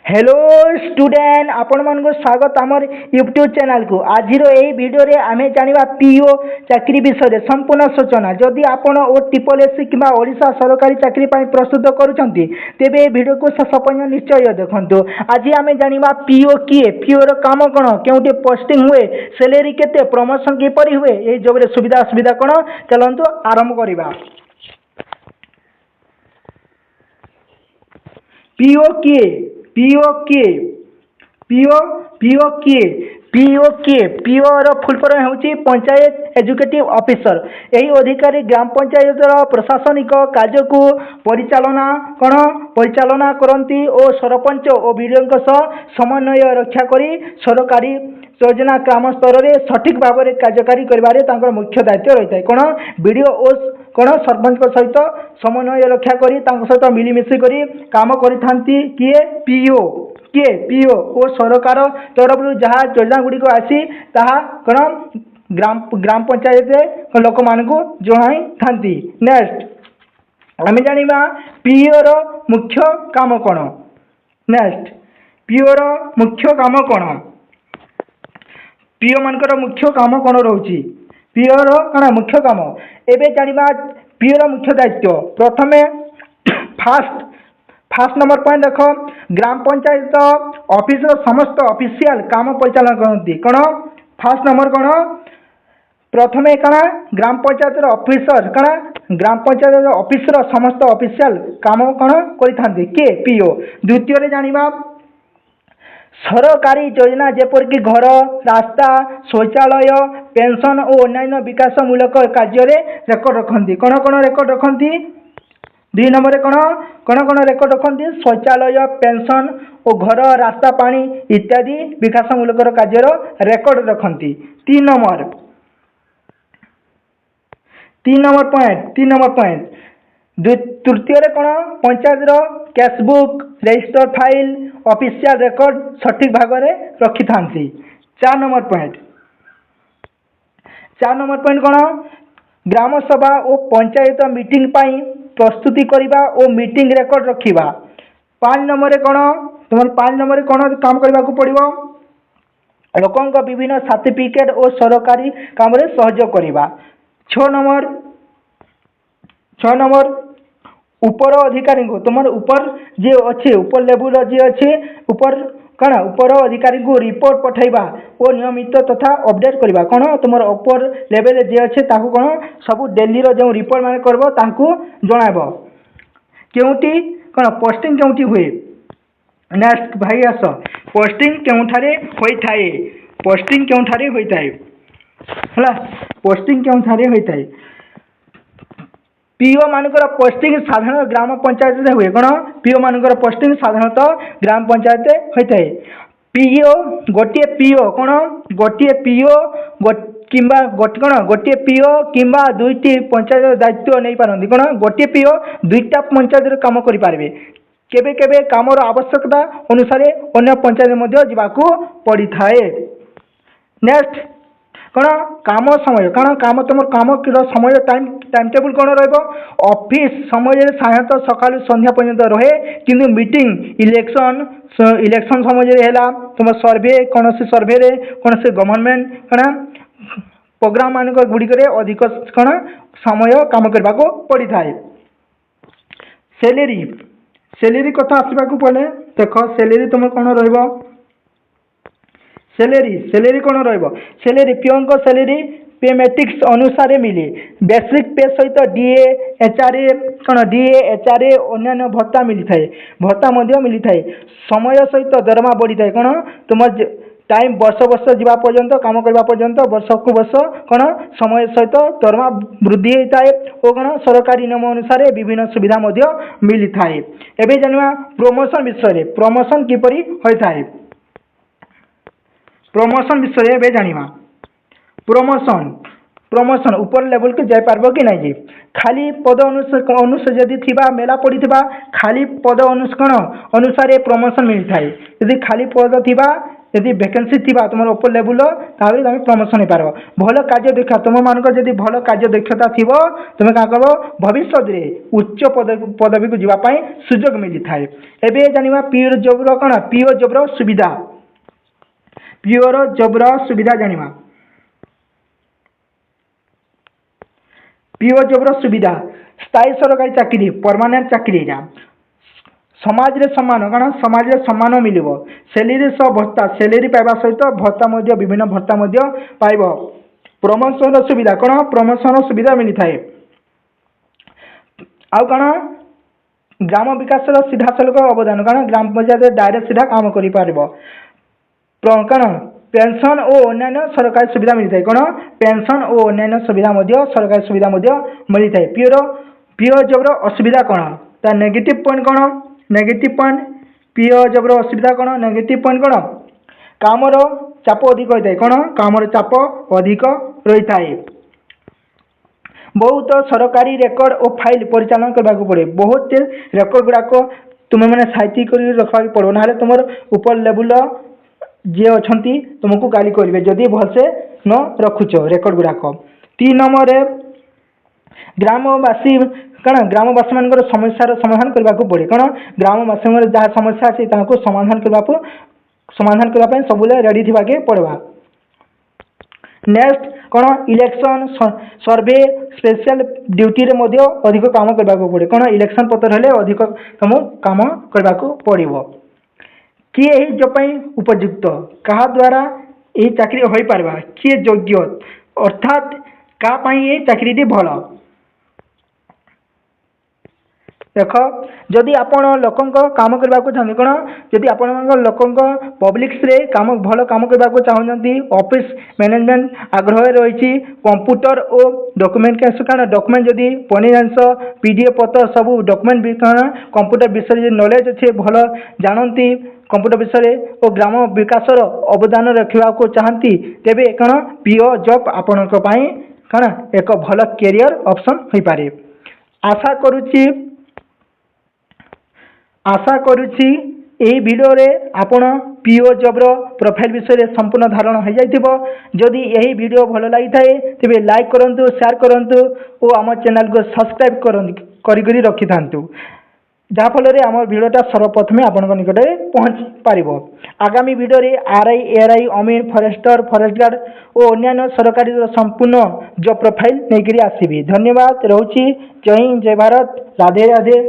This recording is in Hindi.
हेलो स्टूडेंट आपण मान स्वागत आमर यूट्यूब चैनल को। आज वीडियो रे आमे जानिबा पीओ चाकरी विषय संपूर्ण सूचना। जदि आपण ओ ट्रिपल एससी किंबा ओडिशा सरकारी चाकरी पई प्रस्तुत करूछंती तेबे वीडियो को सफल निश्चय देखंतु। आज आमे जानिबा पीओ किए, पीओ रो काम कोन, केउटे पोस्टिंग हुए, सैलरी केते, प्रमोशन किपरि हुए, ए जब रे सुविधा सुविधा कोन, चलंतु आरंभ करिबा। पीओ किए, पीओ किए, पीओ पीओ किए, पीओ किए, पीओ रो फुल फॉर्म होची पंचायत एजुकेटिव ऑफिसर। यही अधिकारी ग्राम पंचायत रो प्रशासनिक कार्य को परिचालना कोन परिचालना करंती और सरपंच और बीडीओ सह समन्वय रक्षा करी सरकारी योजना ग्राम स्तर में सठिक भाव में कार्यकारी कर मुख्य दायित्व रही है। कौन बीडीओ और कौन सरपंच सहित समन्वय रक्षा करी सहित मिलमिशी करी काम करी किए पीओ, किए पीओ और सरकार तरफ जहाँ योजना गुड़िक आसी ताहा कौन ग्राम पंचायत लोक मान जनाई था। नेक्स्ट आम जाना पीओ रो मुख्य काम कौन। नेक्स्ट पीओ रो मुख्य काम कौन, पीओ मानकर मुख्य काम कौन रोची, पीओ रो कौन मुख्य काम एबे जानिबा। पीओ रो मुख्य दायित्व प्रथमे फास्ट नंबर पॉइंट देख, ग्राम पंचायत ऑफिस रो समस्त ऑफिशियल काम परिचालन करती। कौन फास्ट नंबर कौन, प्रथमे कण ग्राम पंचायत ऑफिसर कण ग्राम पंचायत ऑफिस रो समस्त ऑफिशियल काम कौन करि के पीओ। द्वितीय रे जानिबा सरकारी योजना जेपरिक घर, रास्ता, शौचालय, पेंशन और अन्य विकासमूलक कार्य रेकर्ड रखती। कौन कौन रेकर्ड रखती, 2 नंबर कौन कौन कौन रेकर्ड रखती, शौचालय, पेंशन और घर, रास्ता, पानी इत्यादि विकासमूलक कार्य रेकर्ड रखती। 3 नंबर पॉइंट तृतीय कौन panchayat cashbook, register file, official record सठिक भाग में रखी था। 4 नंबर पॉइंट कौन ग्राम सभा और पंचायत मीटिंग पाई प्रस्तुति करवा और मीटिंग रेकर्ड रखा। 5 नंबर कौन तुम 5 नंबर कौन काम करने को पड़ो, लोकों विभिन्न सर्टिफिकेट और सरकारी काम रे सहयोग करवा। 6 नंबर ऊपर अधिकारी को तुम ऊपर जे अच्छे ऊपर लेवल जे अच्छे ऊपर कौन ऊपर अधिकारी को रिपोर्ट पठाइबा और नियमित तथा अपडेट करवा। कौन तुम ऊपर लेवल जे अच्छे ताकू कौन सब डेली जो रिपोर्ट मान करबो ताकू जणाइब केउटी कौन पोस्टिंग केउटी हुए। नेक्स्ट भाई आस पोस्टिंग केउठारे होई थाए, पोस्टिंग केउठारे होई थाए हला, पोस्टिंग केउठारे होई थाए। पीओ मानकर पोस्टिंग साधारण ग्राम पंचायत हुए। कौन पीओ मानकर पोस्टिंग साधारणतः ग्राम पंचायत होता है। पीओ गोटे पीओ कौन गोटे पीओ किंबा कौन गोटे पीओ किंबा 2टी पंचायत दायित्व नहीं पारती। कौन गोटे पीओ 2टा पंचायत काम करें। केबे केबे कामर आवश्यकता अनुसार अन्य पंचायत मध्य जावाकू पड़ी थाए। नेक्स्ट कौन काम समय कौन काम तुम काम समय टाइम टेबुल कौन ऑफिस समय साधारणतः सका संध्या पर्यंत रहे, किंतु मीटिंग इलेक्शन समय है तुम सर्वे कौन से सर्वे कौन से गवर्नमेंट कौन प्रोग्राम मान गुड़िक अधिक कौन समय काम करने को पड़ी थाए। सैलरी कथा आसवा पड़े देख सैलरी तुम कौन रही सैलरी कौन रैलरी पीओ सैलरी पे मैट्रिक्स अनुसार मिले। बेसिक पे सहित डीए एचआरए कौन डीए एचआरए अन्य भत्ता मिली थाए, भत्ता मिली थाए। समय सहित दरमा बढ़ी थाए। कौन तुम टाइम वर्ष जावा पर्यंत काम करने पर्यंत वर्ष को वर्ष कौन समय सहित दरमा वृद्धि होता है और कौन सरकारी नियम अनुसार विभिन्न सुविधा मिली थाए। एबे जानिबा प्रमोशन विषय, प्रमोशन किपरि होता है, प्रमोशन विषय बे जानिबा। प्रमोशन ऊपर लेवल के जाई पारबो कि नहीं, खाली पद अनुसार यदि थिबा मेला पड़ी थिबा खाली पद अनुसार प्रमोशन मिल थाए। यदि खाली पद थिबा यदि वैकेंसी थी तुम ऊपर लेवल ताहले तुम प्रमोशन हो पार भल कार्य दक्षता तुम मान जब भल कार्य दक्षता थी तुम क्या कर भविष्य में उच्च पदवी को जावाई सुजोग मिली थाए एवं जाना पीओ जॉब कौन पीओ जॉब सुविधा पीओ जॉब सुविधा जाना पीओ जॉब सुविधा स्थायी सरकारी चाकरी परमानेंट चाकरी समाज रे सम्मान कौन समाज रे सम्मान मिल सैलरी सह भत्ता सैलरी पाइबा सहित भत्ता विभिन्न भत्ता पाइब प्रमोशन सुविधा कौन प्रमोशन सुविधा मिली थाए आउ कौन ग्राम विकास सीधा सलख अवदान कौन ग्राम पंचायत डायरेक्ट सीधा काम कर कौन पेंशन और अन्य सरकारी सुविधा मिलता है कौन पेंशन और अन्य सुविधा सरकारी सुविधा मिलता है पीओ जॉब असुविधा कौन तार नेगेटिव पॉइंट कौन नेगेटिव पॉइंट पीओ जॉब असुविधा कौन नेगेटिव पॉइंट कौन कामर चाप अधिक होता है कौन कामर चाप अधिक रही है बहुत सरकारी रेकर्ड और फाइल परिचालन करने को पड़े बहुत रेकर्ड गुड़ाक तुम्हें मैंने साइती कर रखा पड़ो ना तुम ऊपर लेवल जी अच्छा तुमको गाली करेंगे जदि भलसे न रखुच रेकर्ड गुड़ाक 3 नंबर ग्रामवासी कौन ग्रामवासी मान समस्या समाधान करने को पड़े कौन ग्रामवासी जहाँ समस्या अच्छी समाधान करने सब रेडी थी पड़वा नेक्स्ट कौन इलेक्शन सर्वे स्पेशल ड्यूटी रे अधिक काम करने को पड़े कौन इलेक्शन पत्र हेले अधिक तुम काम करने को पड़ो किए यही जॉब उपयुक्त क्या द्वारा यही चाकरी हो पार किए योग्य अर्थात क्या चाकरी भल देख जदि आपण लोक काम करने को चाहते कौन जदि आप लोक पब्लिक्स रे काम भल काम करने को चाहते ऑफिस मैनेजमेंट आग्रह रही कंप्यूटर और डॉक्यूमेंट कैसे क्या डॉक्यूमेंट जदि पनीरांश पीडीएफ पत्र सब डॉक्यूमेंट भी क्या कंप्यूटर विषय नॉलेज अच्छे भल जानती कंप्यूटर विषय और ग्राम विकास अवदान रखा चाहती तेरे कौन पीओ जॉब आपण कौन एक भल कैरियर ऑप्शन हो पारे आशा करुच्ची यही वीडियो रे आपण पीओ जॉब प्रोफाइल विषय संपूर्ण धारणा हो जाइथिबो जदि यही वीडियो भल लगी थाए तेबे लाइक करंतु शेयर करंतु और आम चैनल को सब्सक्राइब करी रखि थांतु जहाँ फल आम वीडियोटा सर्वप्रथमे आपण निकट में पहुँच पार आगामी वीडियो रे आरआई एआरआई अमीन फॉरेस्टर फॉरेस्ट गार्ड और अन्य सरकारी संपूर्ण जॉब प्रोफाइल नहीं आसबि धन्यवाद रोची जय हिंद जय भारत राधे राधे।